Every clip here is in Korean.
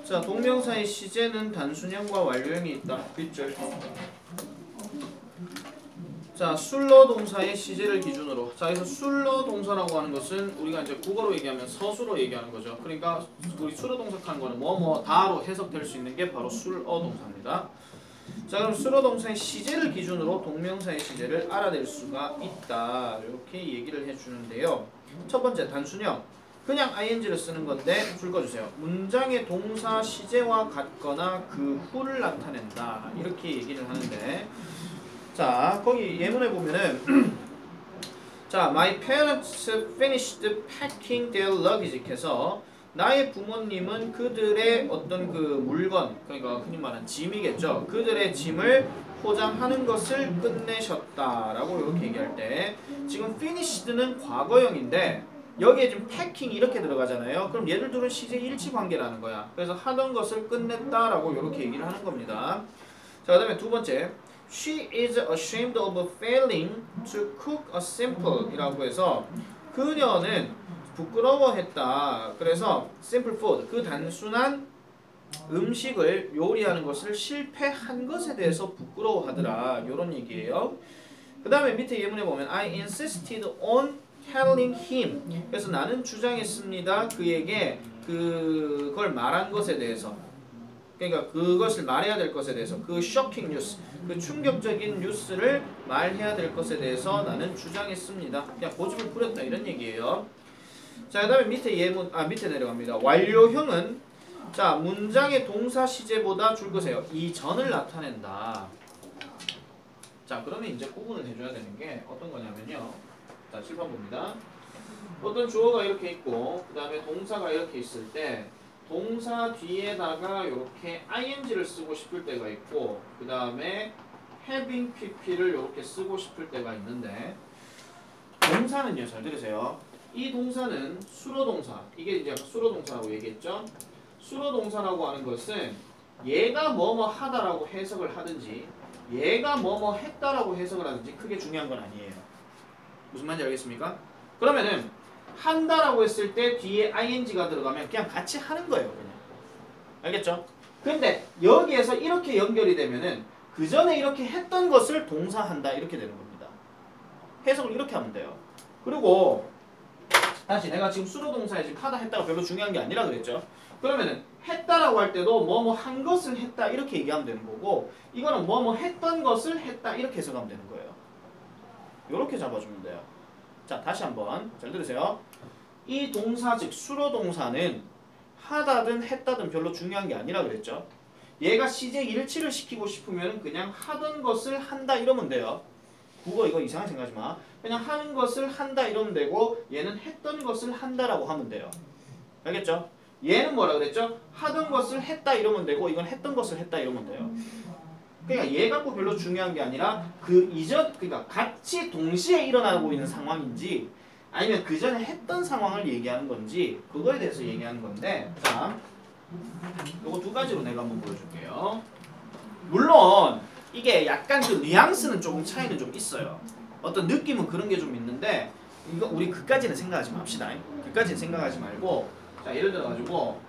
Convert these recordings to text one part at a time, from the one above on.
자, 동명사의 시제는 단순형과 완료형이 있다. 빗줄. 자, 술러 동사의 시제를 기준으로. 자, 여기서 술러 동사라고 하는 것은 우리가 이제 국어로 얘기하면 서술어 얘기하는 거죠. 그러니까 우리 술어 동사하는 거는 다로 해석될 수 있는 게 바로 술어 동사입니다. 자, 그럼 술어 동사의 시제를 기준으로 동명사의 시제를 알아낼 수가 있다. 이렇게 얘기를 해주는데요. 첫 번째 단순형. 그냥 ing를 쓰는 건데 줄 꺼주세요. 문장의 동사 시제와 같거나 그 후를 나타낸다. 이렇게 얘기를 하는데, 자, 거기 예문에 보면은 자, my parents finished packing their luggage 해서 나의 부모님은 그들의 어떤 그 물건, 그러니까 흔히 말하는 짐이겠죠. 그들의 짐을 포장하는 것을 끝내셨다라고 이렇게 얘기할 때, 지금 finished는 과거형인데 여기에 지금 packing 이렇게 들어가잖아요. 그럼 얘들 둘은 시제 일치 관계라는 거야. 그래서 하던 것을 끝냈다라고 이렇게 얘기를 하는 겁니다. 자, 그다음에 두 번째, she is ashamed of failing to cook a simple 이라고 해서 그녀는 부끄러워했다. 그래서 simple food, 그 단순한 음식을 요리하는 것을 실패한 것에 대해서 부끄러워하더라. 이런 얘기예요. 그 다음에 밑에 예문에 보면 I insisted on telling him. 그래서 나는 주장했습니다. 그에게 그걸 말한 것에 대해서. 그러니까 그것을 말해야 될 것에 대해서, 그 shocking news, 그 충격적인 뉴스를 말해야 될 것에 대해서 나는 주장했습니다. 그냥 고집을 부렸다 이런 얘기예요. 자, 그다음에 밑에 예문 밑에 내려갑니다. 완료형은 자, 문장의 동사 시제보다 줄 거세요. 이전을 나타낸다. 자, 그러면 이제 구분을 해줘야 되는 게 어떤 거냐면요. 자, 7번 봅니다. 어떤 주어가 이렇게 있고 그 다음에 동사가 이렇게 있을 때 동사 뒤에다가 이렇게 ing를 쓰고 싶을 때가 있고 그 다음에 having pp를 이렇게 쓰고 싶을 때가 있는데, 동사는요, 잘 들으세요. 이 동사는 수로 동사, 이게 이제 수로 동사라고 얘기했죠. 수로 동사라고 하는 것은 얘가 뭐뭐 하다라고 해석을 하든지 얘가 뭐뭐 했다라고 해석을 하든지 크게 중요한 건 아니에요. 무슨 말인지 알겠습니까? 그러면은 한다라고 했을 때 뒤에 ing가 들어가면 그냥 같이 하는 거예요. 그냥. 알겠죠? 근데 여기에서 이렇게 연결이 되면은 그 전에 이렇게 했던 것을 동사한다 이렇게 되는 겁니다. 해석을 이렇게 하면 돼요. 그리고 다시 내가 지금 수로 동사에 지금 하다 했다가 별로 중요한 게 아니라 그랬죠. 그러면은 했다라고 할 때도 뭐뭐 한 것을 했다 이렇게 얘기하면 되는 거고, 이거는 뭐뭐 했던 것을 했다 이렇게 해석하면 되는 거예요. 이렇게 잡아주면 돼요. 자, 다시 한번 잘 들으세요. 이 동사 즉 수로 동사는 하다든 했다든 별로 중요한 게 아니라 그랬죠. 얘가 시제 일치를 시키고 싶으면 그냥 하던 것을 한다 이러면 돼요. 국어 이거 이상하게 생각하지 마. 그냥 하는 것을 한다 이러면 되고 얘는 했던 것을 한다라고 하면 돼요. 알겠죠? 얘는 뭐라 그랬죠? 하던 것을 했다 이러면 되고 이건 했던 것을 했다 이러면 돼요. 그러니까 얘 갖고 별로 중요한 게 아니라 그 이전, 그러니까 같이 동시에 일어나고 있는 상황인지 아니면 그 전에 했던 상황을 얘기하는 건지 그거에 대해서 얘기하는 건데, 자, 요거 두 가지로 내가 한번 보여줄게요. 물론 이게 약간 그 뉘앙스는 조금 차이는 좀 있어요. 어떤 느낌은 그런 게 좀 있는데 이거 우리 그까지는 생각하지 맙시다. 그까지는 생각하지 말고, 자, 예를 들어 가지고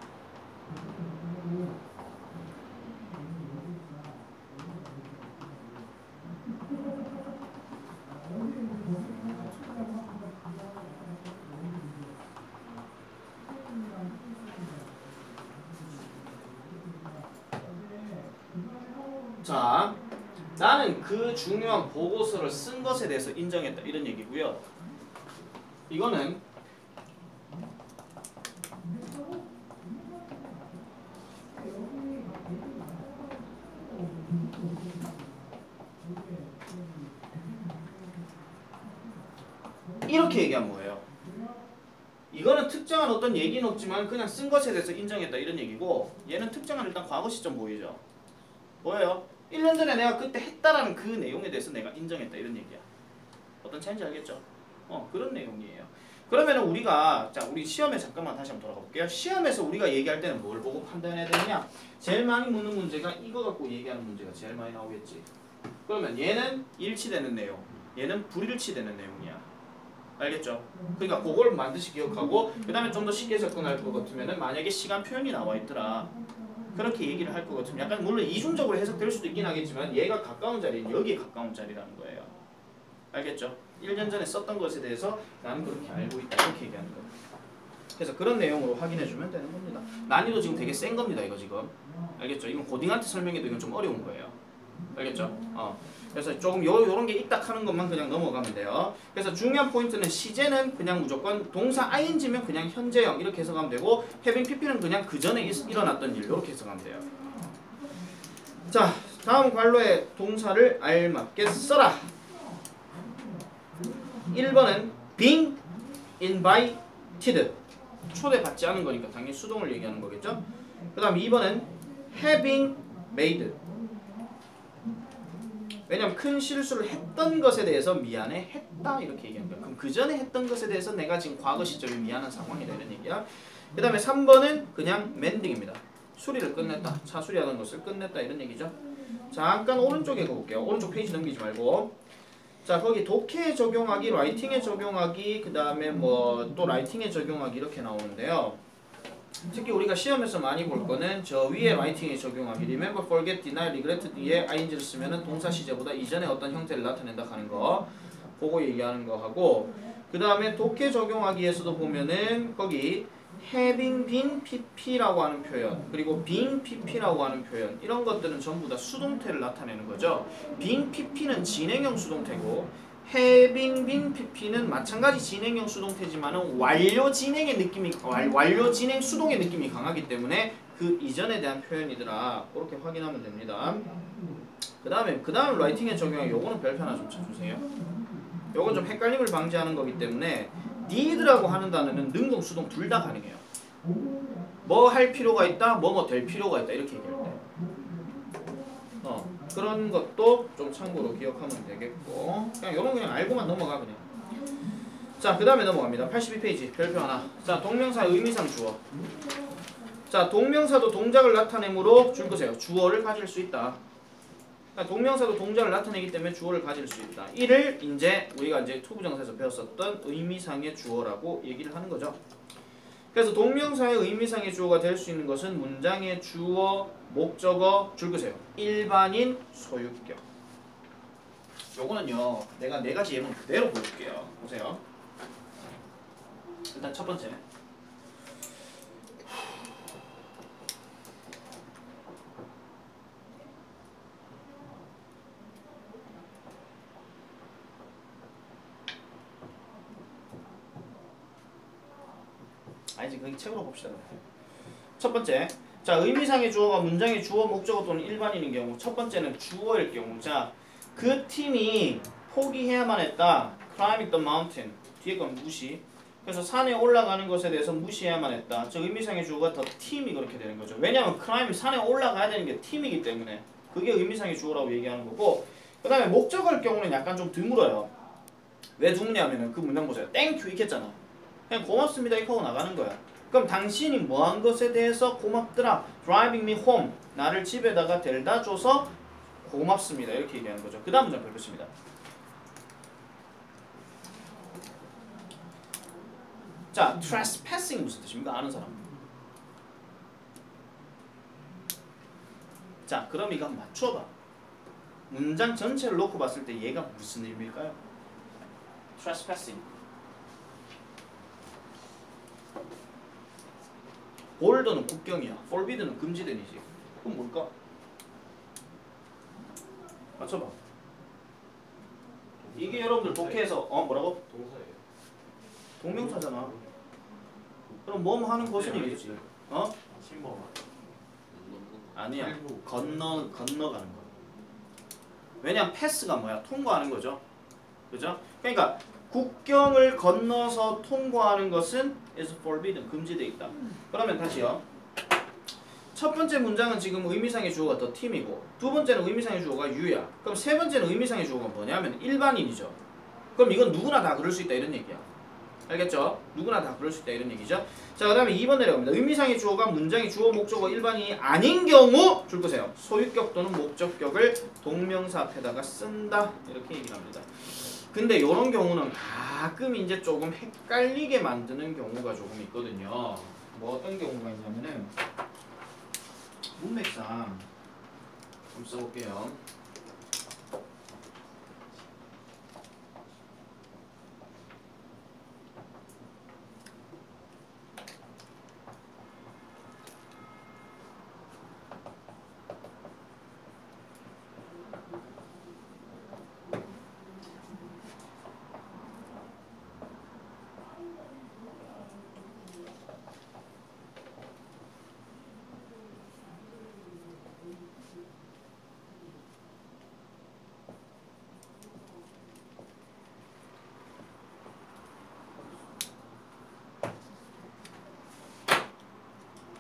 자, 나는 그 중요한 보고서를 쓴 것에 대해서 인정했다 이런 얘기고요. 이거는 이렇게 얘기한 거예요. 이거는 특정한 어떤 얘기는 없지만 그냥 쓴 것에 대해서 인정했다 이런 얘기고, 얘는 특정한 일단 과거 시점 보이죠. 뭐예요? 1년 전에 내가 그때 했다라는 그 내용에 대해서 내가 인정했다 이런 얘기야. 어떤 차이인지 알겠죠? 그런 내용이에요. 그러면 우리가, 자, 우리 시험에 잠깐만 다시 한번 돌아가 볼게요. 시험에서 우리가 얘기할 때는 뭘 보고 판단해야 되느냐? 제일 많이 묻는 문제가 이거 갖고 얘기하는 문제가 제일 많이 나오겠지. 그러면 얘는 일치되는 내용, 얘는 불일치되는 내용이야. 알겠죠? 그러니까 그걸 반드시 기억하고 그 다음에 좀 더 쉽게 접근할 것 같으면은 만약에 시간 표현이 나와 있더라 그렇게 얘기를 할 것 같으면 약간 물론 이중적으로 해석될 수도 있긴 하겠지만 얘가 가까운 자리는 여기에 가까운 자리라는 거예요. 알겠죠? 1년 전에 썼던 것에 대해서 나는 그렇게 알고 있다 이렇게 얘기하는 거예요. 그래서 그런 내용으로 확인해주면 되는 겁니다. 난이도 지금 되게 센 겁니다 이거 지금. 알겠죠? 이건 고딩한테 설명해도 이건 좀 어려운 거예요. 알겠죠? 그래서 조금 요런 게 있다 하는 것만 그냥 넘어가면 돼요. 그래서 중요한 포인트는 시제는 그냥 무조건 동사 ing면 그냥 현재형 이렇게 해석하면 되고 having pp는 그냥 그 전에 일어났던 일 이렇게 해석하면 돼요. 자, 다음 관로의 동사를 알맞게 써라. 1번은 being invited 초대받지 않은 거니까 당연히 수동을 얘기하는 거겠죠. 그 다음 2번은 having made 왜냐면 큰 실수를 했던 것에 대해서 미안해 했다 이렇게 얘기하는 거야. 그럼 그 전에 했던 것에 대해서 내가 지금 과거 시점에 미안한 상황이다 이런 얘기야. 그 다음에 3번은 그냥 mending입니다. 수리를 끝냈다. 차 수리하는 것을 끝냈다 이런 얘기죠. 잠깐 오른쪽에 가볼게요. 오른쪽 페이지 넘기지 말고. 자 거기 독해에 적용하기, 라이팅에 적용하기, 그 다음에 뭐 또 라이팅에 적용하기 이렇게 나오는데요. 특히 우리가 시험에서 많이 볼 거는 저 위에 라이팅에 적용하기 remember, forget, deny, regret 뒤에 ing를 쓰면은 동사 시제보다 이전에 어떤 형태를 나타낸다 하는 거 그거 얘기하는 거 하고 그 다음에 독해 적용하기에서도 보면은 거기 having been pp라고 하는 표현 그리고 being pp라고 하는 표현 이런 것들은 전부 다 수동태를 나타내는 거죠. being pp는 진행형 수동태고 having been pp는 마찬가지 진행형 수동태지만은 완료 진행의 느낌이 완료 진행 수동의 느낌이 강하기 때문에 그 이전에 대한 표현이더라. 그렇게 확인하면 됩니다. 그 다음 라이팅에 적용한 요거는 별표 하나 좀 쳐주세요. 요건 좀 헷갈림을 방지하는 거기 때문에 need라고 하는 단어는 능동 수동 둘 다 가능해요. 뭐 할 필요가 있다, 뭐 될 필요가 있다 이렇게 얘기할 때. 그런 것도 좀 참고로 기억하면 되겠고 그냥 요런 그냥 알고만 넘어가 그냥. 자, 그 다음에 넘어갑니다. 82페이지 별표 하나. 자, 동명사 의미상 주어. 자, 동명사도 동작을 나타내므로 줄 것이에요. 주어를 가질 수 있다. 그러니까 동명사도 동작을 나타내기 때문에 주어를 가질 수 있다. 이를 이제 우리가 이제 투부정사에서 배웠었던 의미상의 주어라고 얘기를 하는 거죠. 그래서 동명사의 의미상의 주어가 될 수 있는 것은 문장의 주어, 목적어, 줄 것이에요. 일반인, 소유격. 요거는요. 내가 네 가지 예문 그대로 보여줄게요. 보세요. 일단 첫 번째. 아니지 거기 책으로 봅시다. 첫 번째, 자 의미상의 주어가 문장의 주어, 목적어 또는 일반인인 경우 첫 번째는 주어일 경우 자 그 팀이 포기해야만 했다. climbing the mountain 뒤에 건 무시. 그래서 산에 올라가는 것에 대해서 무시해야만 했다. 즉 의미상의 주어가 the team이 그렇게 되는 거죠. 왜냐하면 climb이 산에 올라가야 되는 게 팀이기 때문에 그게 의미상의 주어라고 얘기하는 거고 그 다음에 목적어일 경우는 약간 좀 드물어요. 왜 드무냐면은 그 문장 보세요. 땡큐 이렇게 했잖아. 그냥 고맙습니다 이렇게 하고 나가는 거야. 그럼 당신이 뭐한 것에 대해서 고맙더라. driving me home. 나를 집에다가 데려다 줘서 고맙습니다. 이렇게 얘기하는 거죠. 그 다음 문장 펼쳤습니다. 자, trespassing 무슨 뜻입니까? 아는 사람. 자, 그럼 이거 한번 맞춰봐. 문장 전체를 놓고 봤을 때 얘가 무슨 의미일까요? trespassing. 볼더는 국경이야. forbid는 금지된이지. 그럼 뭘까? 맞춰봐. 이게 여러분들 독해에서 뭐라고? 동사예요. 동명사잖아. 그럼 뭐뭐 하는 것은 이겠지. 침범. 아니야. 건너가는 거. 왜냐면 패스가 뭐야? 통과하는 거죠. 그죠? 그러니까 국경을 건너서 통과하는 것은 is forbidden, 금지되어 있다. 그러면 다시요. 첫 번째 문장은 지금 의미상의 주어가 the team이고 두 번째는 의미상의 주어가 you야. 그럼 세 번째는 의미상의 주어가 뭐냐면 일반인이죠. 그럼 이건 누구나 다 그럴 수 있다 이런 얘기야. 알겠죠? 누구나 다 그럴 수 있다 이런 얘기죠. 자, 그 다음에 2번 내려갑니다. 의미상의 주어가 문장의 주어, 목적어, 일반인이 아닌 경우 줄 거세요. 소유격 또는 목적격을 동명사 앞에다가 쓴다. 이렇게 얘기를 합니다. 근데 이런 경우는 가끔 이제 조금 헷갈리게 만드는 경우가 조금 있거든요. 뭐 어떤 경우가 있냐면은 문맥상 좀 써볼게요.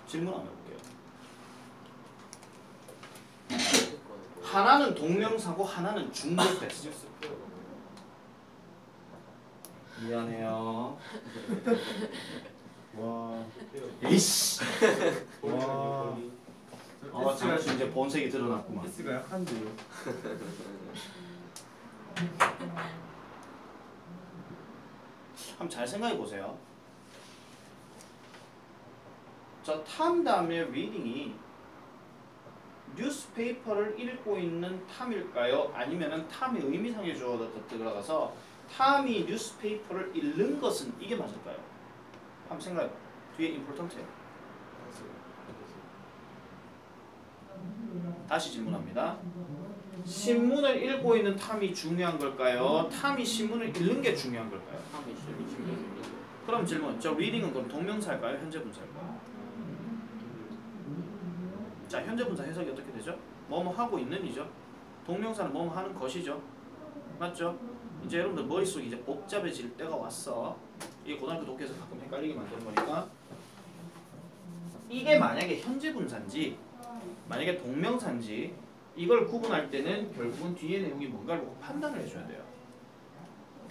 질문 한번 해볼게요. 하나는 동명사고 하나는 중복됐어요. 미안해요. 와. 이씨. 와. 잠시 이제 본색이 드러났구만. 패스가 약한데요. 한번 잘 생각해 보세요. 자, 탐 다음에 reading이 뉴스페이퍼를 읽고 있는 탐일까요? 아니면은 탐의 의미상의 주어가 들어가서 탐이 뉴스페이퍼를 읽는 것은 이게 맞을까요? 한번 생각해 봐. 뒤에 important해요. 다시 질문합니다. 신문을 읽고 있는 탐이 중요한 걸까요? 탐이 신문을 읽는 게 중요한 걸까요? 그럼 질문. 저 reading은 그럼 동명사일까요? 현재 분사일까요? 자, 현재 분사 해석이 어떻게 되죠? 뭐뭐 하고 있는이죠. 동명사는 뭐뭐 하는 것이죠. 맞죠? 이제 여러분들 머릿속이 이제 복잡해질 때가 왔어. 이게 고등학교 독해에서 가끔 헷갈리게 만드는 거니까. 이게 만약에 현재 분사인지 만약에 동명사인지 이걸 구분할 때는 결국은 뒤에 내용이 뭔가를 보고 판단을 해줘야 돼요.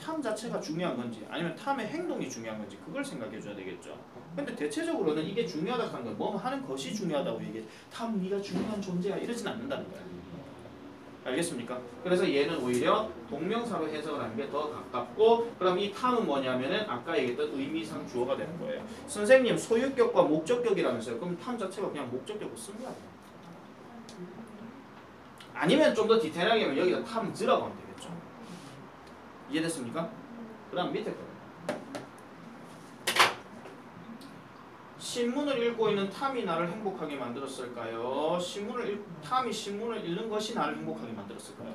탐 자체가 중요한 건지 아니면 탐의 행동이 중요한 건지 그걸 생각해 줘야 되겠죠. 근데 대체적으로는 이게 중요하다고 하는 건 뭐 하는 것이 중요하다고 얘기해. 탐 네가 중요한 존재야 이러진 않는다는 거야. 알겠습니까? 그래서 얘는 오히려 동명사로 해석을 하는 게 더 가깝고, 그럼 이 탐은 뭐냐면은 아까 얘기했던 의미상 주어가 되는 거예요. 선생님 소유격과 목적격이라면서요. 그럼 탐 자체가 그냥 목적격으로 쓴 거야. 아니면 좀 더 디테일하게 하면 여기다 탐즈라고 하면 되겠죠. 이해됐습니까? 그 다음 밑에 거. 신문을 읽고 있는 탐이 나를 행복하게 만들었을까요? 탐이 신문을 읽는 것이 나를 행복하게 만들었을까요?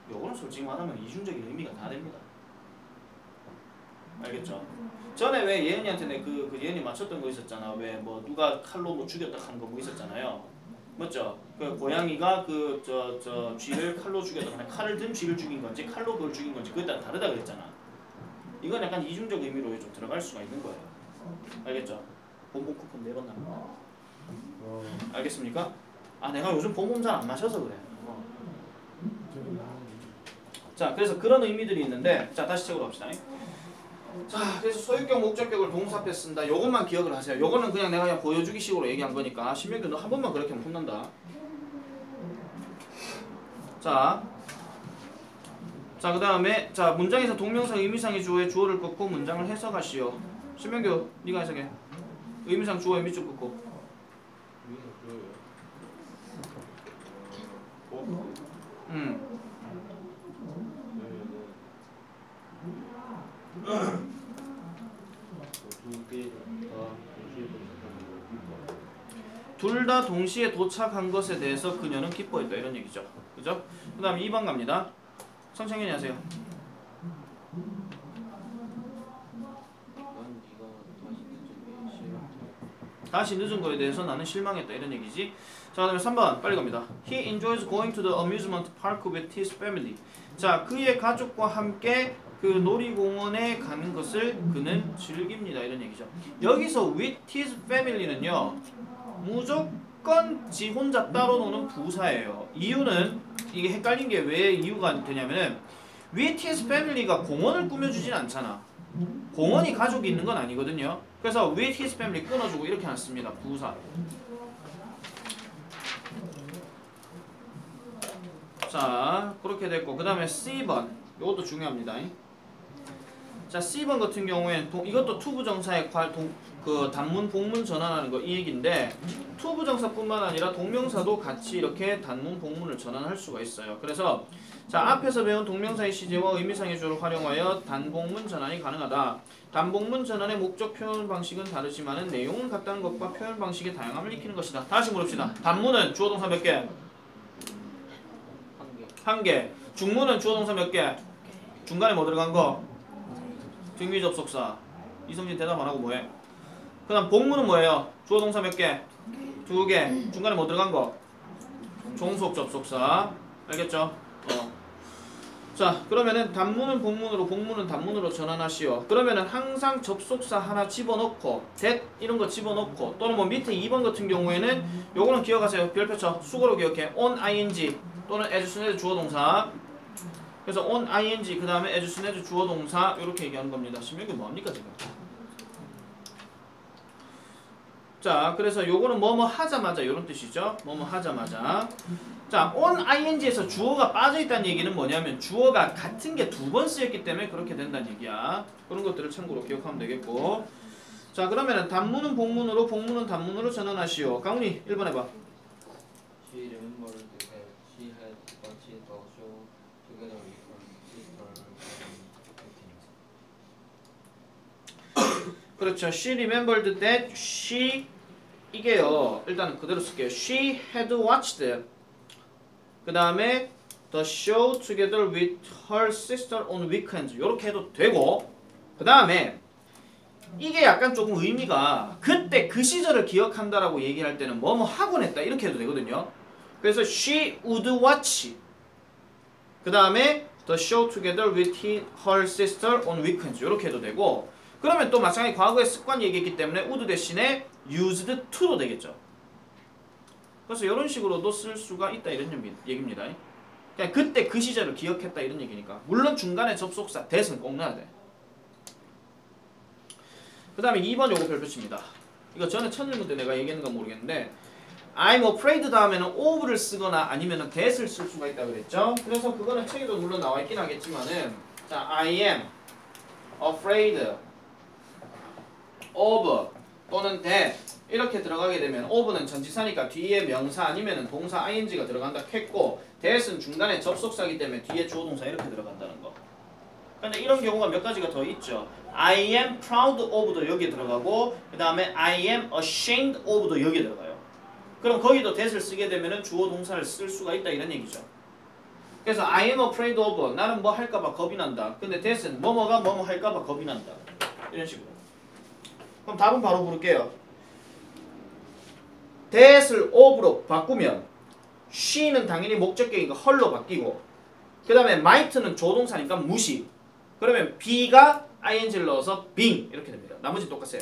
요거는 솔직히 말하면 이중적인 의미가 다 됩니다. 알겠죠? 전에 왜 예은이한테 내 그 예은이 맞췄던 거 있었잖아. 왜 뭐 누가 칼로 뭐 죽였다 하는 거 뭐 있었잖아요. 맞죠? 그 고양이가 쥐를 칼로 죽였다. 칼을 든 쥐를 죽인 건지 칼로 그걸 죽인 건지 그에 따라 다르다 그랬잖아. 이건 약간 이중적 의미로 좀 들어갈 수가 있는 거예요. 알겠죠? 본봉 쿠폰 4번 남았다. 알겠습니까? 아 내가 요즘 본봉 잘 안 마셔서 그래. 자 그래서 그런 의미들이 있는데, 자 다시 책으로 갑시다. 자 그래서 소유격 목적격을 동사 앞에 쓴다. 요것만 기억을 하세요. 요거는 그냥 내가 그냥 보여주기 식으로 얘기한 거니까 신명규 너 한 번만 그렇게 하면 혼난다. 자 그 다음에 자 문장에서 동명사 의미상의 주어의 주어를 꺾고 문장을 해석하시오. 신명규 네가 해석해. 의미상 주어의 밑줄 긋고. 둘 다 동시에 도착한 것에 대해서 그녀는 기뻐했다 이런 얘기죠. 그죠? 그 다음 2번 갑니다. 성창현이 하세요. 다시 늦은 거에 대해서 나는 실망했다 이런 얘기지. 자 그다음에 3번 빨리 갑니다. He enjoys going to the amusement park with his family. 자 그의 가족과 함께 그 놀이공원에 가는 것을 그는 즐깁니다 이런 얘기죠. 여기서 with his family는요 무조건 지 혼자 따로 노는 부사예요. 이유는 이게 헷갈린 게 왜 이유가 되냐면은 with his family가 공원을 꾸며주진 않잖아. 공원이 가족이 있는 건 아니거든요. 그래서 with his family 끊어주고 이렇게 놨습니다. 부사. 자 그렇게 됐고 그 다음에 C번 이것도 중요합니다. 자, C번 같은 경우엔 이것도 투부정사의 그 단문 복문 전환하는 거 이 얘기인데 투부정사뿐만 아니라 동명사도 같이 이렇게 단문 복문을 전환할 수가 있어요. 그래서 자, 앞에서 배운 동명사의 시제와 의미상의 주어를 활용하여 단복문 전환이 가능하다. 단복문 전환의 목적 표현 방식은 다르지만 내용은 같다는 것과 표현 방식의 다양함을 익히는 것이다. 다시 물읍시다. 단문은 주어 동사 몇 개? 한 개. 중문은 주어 동사 몇 개? 중간에 뭐 들어간 거? 등비 접속사. 이성진 대답 안 하고 뭐해? 그 다음 복문은 뭐예요? 주어 동사 몇 개? 두 개. 중간에 뭐 들어간 거? 종속 접속사. 알겠죠? 자, 그러면은 단문은 복문으로 복문은 단문으로 전환하시오. 그러면은 항상 접속사 하나 집어넣고 that 이런 거 집어넣고 또는 뭐 밑에 2번 같은 경우에는 요거는 기억하세요. 별표 쳐. 수거로 기억해. on ing 또는 as soon as 주어 동사. 그래서 on ing 그 다음에 as soon as 주어 동사 이렇게 얘기하는 겁니다. 지금 여기 뭐합니까 지금? 자, 그래서 요거는 뭐뭐 하자마자 이런 뜻이죠. 뭐뭐 하자마자. 자, on ing에서 주어가 빠져있다는 얘기는 뭐냐면 주어가 같은 게 두 번 쓰였기 때문에 그렇게 된다는 얘기야. 그런 것들을 참고로 기억하면 되겠고. 자, 그러면은 단문은 복문으로 복문은 단문으로 전환하시오. 강훈이 1번 해봐. She remembered that she had watched the show together with her sister. 그렇죠. She remembered that she 이게요. 일단 그대로 쓸게요. She had watched 그 다음에 the show together with her sister on weekends 이렇게 해도 되고 그 다음에 이게 약간 조금 의미가 그때 그 시절을 기억한다라고 얘기할 때는 뭐뭐 하곤 했다 이렇게 해도 되거든요. 그래서 she would watch 그 다음에 the show together with her sister on weekends 이렇게 해도 되고 그러면 또 마찬가지 과거의 습관 얘기했기 때문에 would 대신에 used to도 되겠죠. 그래서 이런 식으로도 쓸 수가 있다 이런 얘기입니다. 그냥 그때 그 시절을 기억했다 이런 얘기니까. 물론 중간에 접속사 that은 꼭 넣어야 돼. 그 다음에 2번 요거 별표칩니다. 이거 전에 첫일문 때 내가 얘기했는가 모르겠는데 I'm afraid 다음에는 of를 쓰거나 아니면은 that을 쓸 수가 있다고 그랬죠. 그래서 그거는 책에도 물론 나와 있긴 하겠지만은 자, I am afraid of 또는 that 이렇게 들어가게 되면 of는 전치사니까 뒤에 명사 아니면은 동사 ing가 들어간다 했고 that은 중간에 접속사이기 때문에 뒤에 주어 동사 이렇게 들어간다는 거. 근데 이런 경우가 몇 가지가 더 있죠. I am proud of도 여기에 들어가고 그 다음에 I am ashamed of도 여기에 들어가요. 그럼 거기도 that을 쓰게 되면은 주어 동사를 쓸 수가 있다 이런 얘기죠. 그래서 I am afraid of 나는 뭐 할까봐 겁이 난다. 근데 that은 뭐뭐가 뭐뭐 할까봐 겁이 난다. 이런 식으로. 그럼 답은 바로 부를게요. that을 of로 바꾸면 she는 당연히 목적격이니까 her로 바뀌고 그 다음에 might는 조동사니까 무시 그러면 be가 ing를 넣어서 being 이렇게 됩니다. 나머지 똑같아요.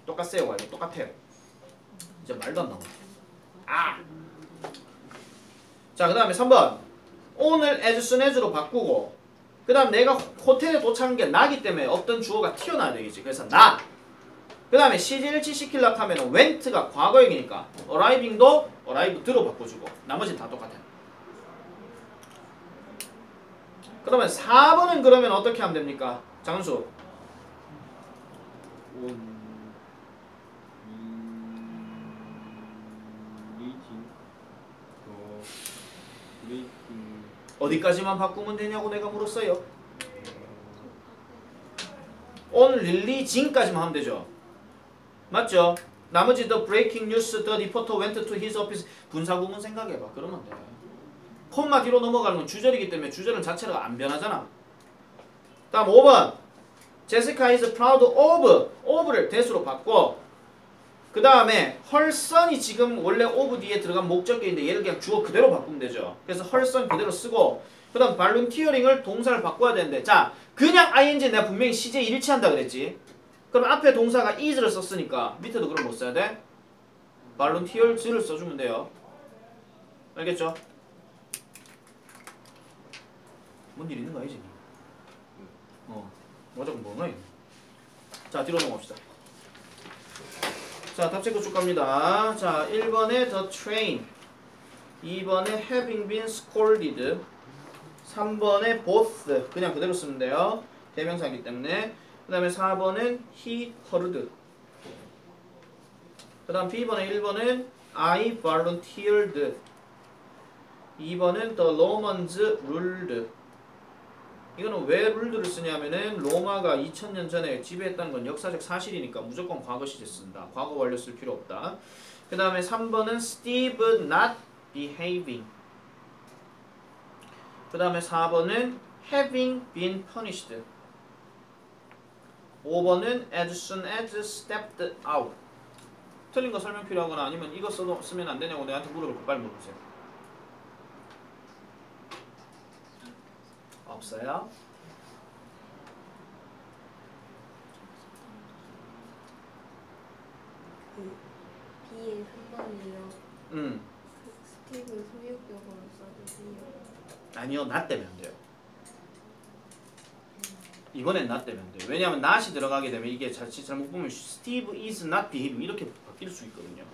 똑같아요. 아니면 똑같아요. 이제 말도 안 나와. 자, 그 다음에 3번 오늘 as soon as로 바꾸고 그 다음 내가 호텔에 도착한 게 나기 때문에 어떤 주어가 튀어나와야 되겠지. 그래서 나 그 다음에 시제일치 시키려고 하면 went가 과거형이니까 arriving도 arrived로 바꿔주고 나머지 다 똑같아요. 그러면 4번은 그러면 어떻게 하면 됩니까? 장수 어디까지만 바꾸면 되냐고 내가 물었어요. on releasing까지만 하면 되죠. 맞죠? 나머지 the breaking news, the reporter went to his office 분사구문 생각해봐. 그러면 돼. 콤마 뒤로 넘어가는 건 주절이기 때문에 주절은 자체가 안 변하잖아. 다음 5번 Jessica is proud of를 that으로 바꿔 그 다음에 her son이 지금 원래 of 뒤에 들어간 목적격인데 얘를 그냥 주어 그대로 바꾸면 되죠. 그래서 her son 그대로 쓰고 그 다음 volunteering을 동사를 바꿔야 되는데 자 그냥 ing 내가 분명히 시제 일치한다 그랬지. 그럼 앞에 동사가 is를 썼으니까 밑에도 그럼 뭐 써야 돼? volunteers를 써주면 돼요. 알겠죠? 뭔 일 있는 거 아니지? 맞아 그럼 뭐나 이거. 자 뒤로 넘어갑시다. 자 답 체크 쭉 갑니다. 자 1번에 the train 2번에 having been scolded 3번에 both 그냥 그대로 쓰면 돼요. 대명사이기 때문에. 그 다음에 4번은 he heard. 그 다음 B번에 1번은 I volunteered. 2번은 the Romans ruled. 이거는 왜 ruled를 쓰냐면은 로마가 2000년 전에 지배했다는 건 역사적 사실이니까 무조건 과거 시제 쓴다. 과거 완료 쓸 필요 없다. 그 다음에 3번은 Steve not behaving. 그 다음에 4번은 having been punished. 5번은 as soon as stepped out. 틀린 거 설명 필요하거나 아니면 이거 쓰면 안 되냐고 내한테 물어볼 거 빨리 물어보세요. 없어요? B의 3번이요. 스티브 소유격으로 써주세요. 아니요, not 되면 안 돼요. 이번엔 not 되면 안 돼요. 왜냐하면 not이 들어가게 되면 이게 자칫 잘못 보면 Steve is not behaving 이렇게 바뀔 수 있거든요.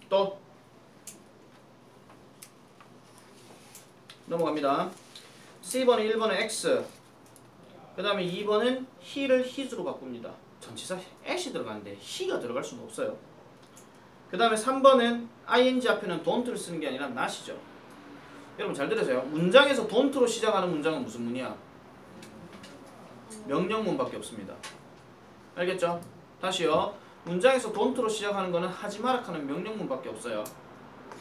또 넘어갑니다. C번은 1번은 X. 그 다음에 2번은 he를 his로 바꿉니다. 전치사 at이 들어가는데 he가 들어갈 수는 없어요. 그 다음에 3번은 ing 앞에는 don't를 쓰는 게 아니라 not이죠. 여러분 잘 들으세요. 문장에서 don't로 시작하는 문장은 무슨 문이야? 명령문밖에 없습니다. 알겠죠? 다시요. 문장에서 don't로 시작하는 거는 하지 마라 하는 명령문밖에 없어요.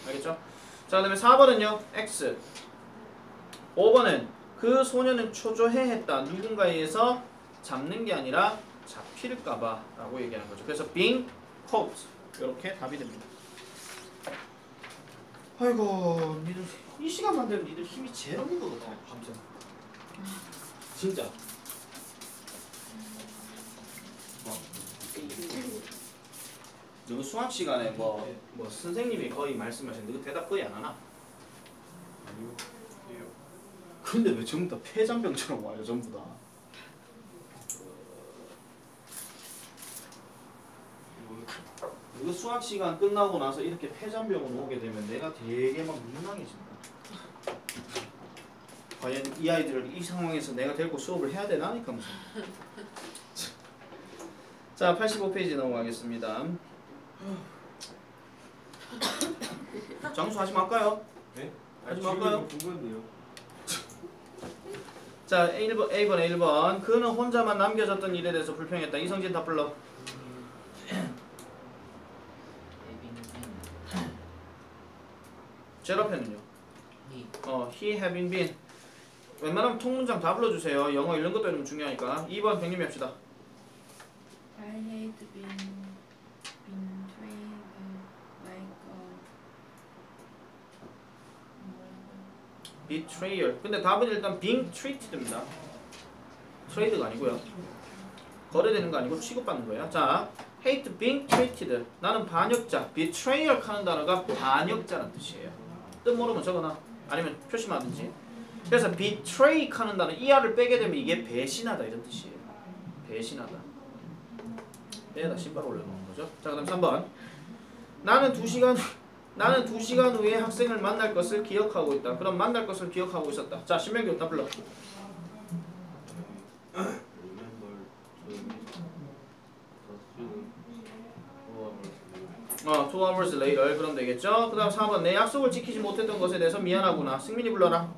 알겠죠? 자, 그 다음에 4번은요. X. 5번은 그 소년은 초조해 했다. 누군가에 의해서 잡는 게 아니라 잡힐까봐 라고 얘기하는 거죠. 그래서 being caught. 이렇게 답이 됩니다. 아이고, 니들 이 시간만 되면 니들 힘이 제일 없는 거거든. 밤새. 진짜. 너 수학 시간에 뭐 선생님이 거의 말씀하시는데 그 대답 거의 안 하나? 아니요. 해요. 근데 왜 전부 다 폐잔병처럼 와요, 전부 다. 이거 수학 시간 끝나고 나서 이렇게 폐잔병으로 오게 되면 내가 되게 막 민망해진다. 과연 이 아이들을 이 상황에서 내가 데리고 수업을 해야 되나? 하니까 무슨. 자, 85페이지 넘어가겠습니다. 장수 하지 말까요? 네? 하지 말까요? 궁금해요. 자, A번에 1번. 그는 혼자만 남겨졌던 일에 대해서 불평했다. 이성진 답 불러. 제로펜은요? he having been. 웬만하면 통문장 다 불러주세요. 영어 이런 것도 이러면 중요하니까. 2번 백림이 합시다. I hate being treated like a betrayal. 근데 답은 일단 being treated입니다. trade가 아니고요. 거래되는 거 아니고 취급받는 거예요. 자, hate being treated. 나는 반역자. betrayal 하는 단어가 반역자라는 뜻이에요. 뜻 모르면 적어놔. 아니면 표시만 하든지. 그래서 betray 하는 단어 er를 빼게 되면 이게 배신하다 이런 뜻이에요. 배신하다. 얘에다 신발 올려놓은 거죠. 자, 그다음 3번. 나는 2시간 후에 학생을 만날 것을 기억하고 있다. 그럼 만날 것을 기억하고 있었다. 자, 신명기 답 불러. Remember to 2 hours later 그럼 되겠죠. 그 다음 4번 내 약속을 지키지 못했던 것에 대해서 미안하구나. 승민이 불러라.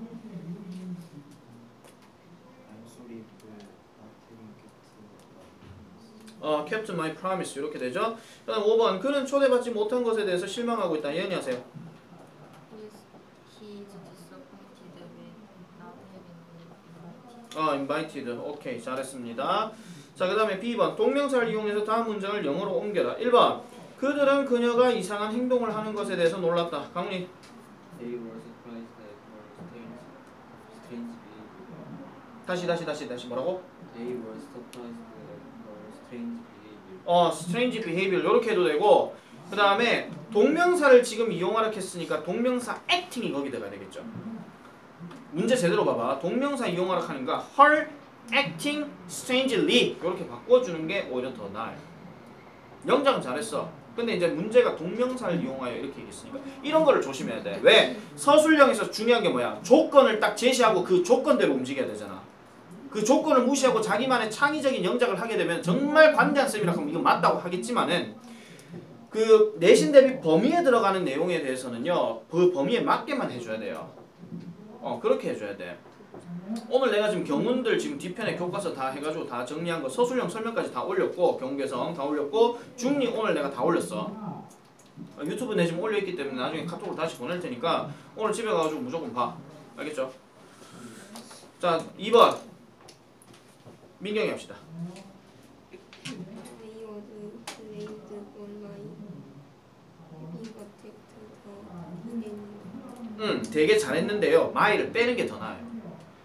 kept my promise 이렇게 되죠. 그 다음 5번 그는 초대받지 못한 것에 대해서 실망하고 있다. 예은이 하세요. He is disappointed with not having been invited. invited. 오케이, 잘했습니다. 자, 그 다음에 B번 동명사를 이용해서 다음 문장을 영어로 옮겨라. 1번 그들은 그녀가 이상한 행동을 하는 것에 대해서 놀랐다. 강훈이. They were surprised at her strange behavior. 다시 뭐라고? They were surprised at her strange behavior. strange behavior 이렇게 해도 되고 그 다음에 동명사를 지금 이용하라 했으니까 동명사 acting이 거기 들어가야 되겠죠. 문제 제대로 봐봐. 동명사 이용하라 하니까 her acting strangely 이렇게 바꿔주는 게 오히려 더 나아요. 영작은 잘했어. 근데 이제 문제가 동명사를 이용하여 이렇게 얘기했으니까 이런 거를 조심해야 돼. 왜? 서술형에서 중요한 게 뭐야? 조건을 딱 제시하고 그 조건대로 움직여야 되잖아. 그 조건을 무시하고 자기만의 창의적인 영작을 하게 되면 정말 관대한 쌤이라 하면 이건 맞다고 하겠지만은 그 내신 대비 범위에 들어가는 내용에 대해서는요 그 범위에 맞게만 해줘야 돼요. 그렇게 해줘야 돼. 오늘 내가 지금 경운들 지금 뒤편에 교과서 다 해가지고 다 정리한 거 서술형 설명까지 다 올렸고 경계성 다 올렸고 중리 오늘 내가 다 올렸어. 유튜브 내 지금 올려있기 때문에 나중에 카톡으로 다시 보낼 테니까 오늘 집에 가가지고 무조건 봐. 알겠죠? 자 2번 민경이 합시다. 되게 잘했는데요. 마이를 빼는 게 더 나아요.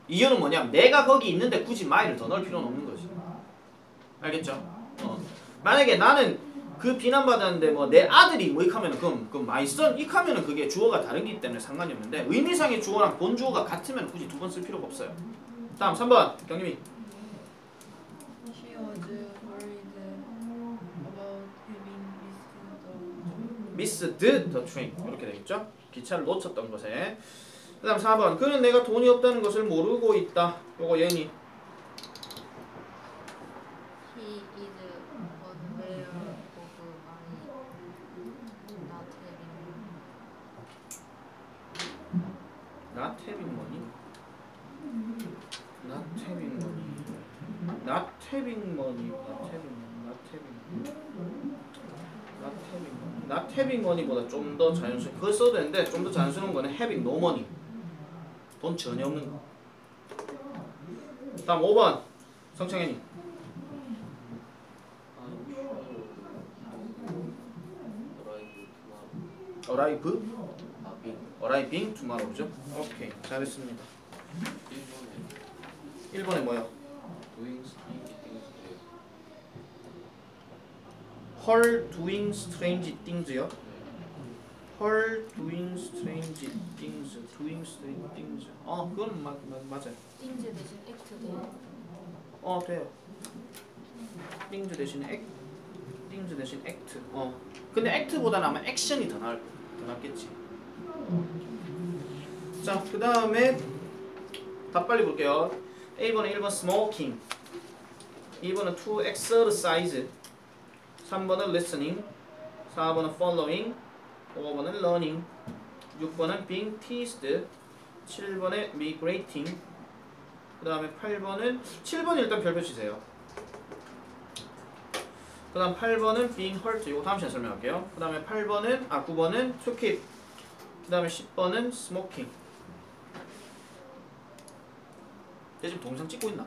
이유는 뭐냐면 내가 거기 있는데 굳이 마이를 더 넣을 필요는 없는 거지. 알겠죠? 만약에 나는 그 비난받았는데 뭐 내 아들이 뭐 이카면은 그럼 마이 선 이카면은 그게 주어가 다르기 때문에 상관이 없는데 의미상의 주어랑 본 주어가 같으면 굳이 두 번 쓸 필요가 없어요. 다음 3번 경님이. She was worried about having missed the train 이렇게 되겠죠? 기차를 놓쳤던 것에. 그 다음 4번 그는 내가 돈이 없다는 것을 모르고 있다. 요거 예니. He is unaware of my not having not having money. not having money. not having money보다 좀 더 자연스러운 그걸 써도 되는데 좀 더 자연스러운 거는 having no money. 돈 전혀 없는 거. 다음 5번 성창현이. arriving tomorrow죠? 오케이 잘했습니다. 1번에 뭐야? her doing strange things요? her doing strange things. 그건 맞아요. things 대신 act 돼요. 돼요. things 대신 act. 근데 act보다는 아마 action이 더 낫겠지. 자, 그 다음에 답 빨리 볼게요. 1번은 1번 smoking, 2번은 to exercise, 3번은 listening, 4번은 following, 5번은 learning, 6번은 being teased, 7번에 migrating, 그 다음에 7번 일단 별표 치세요. 그 다음 8번은 being hurt, 이거 다음 시간에 설명할게요. 그 다음에 9번은 to keep, 그 다음에 10번은 smoking. 내 지금 동영상 찍고 있나?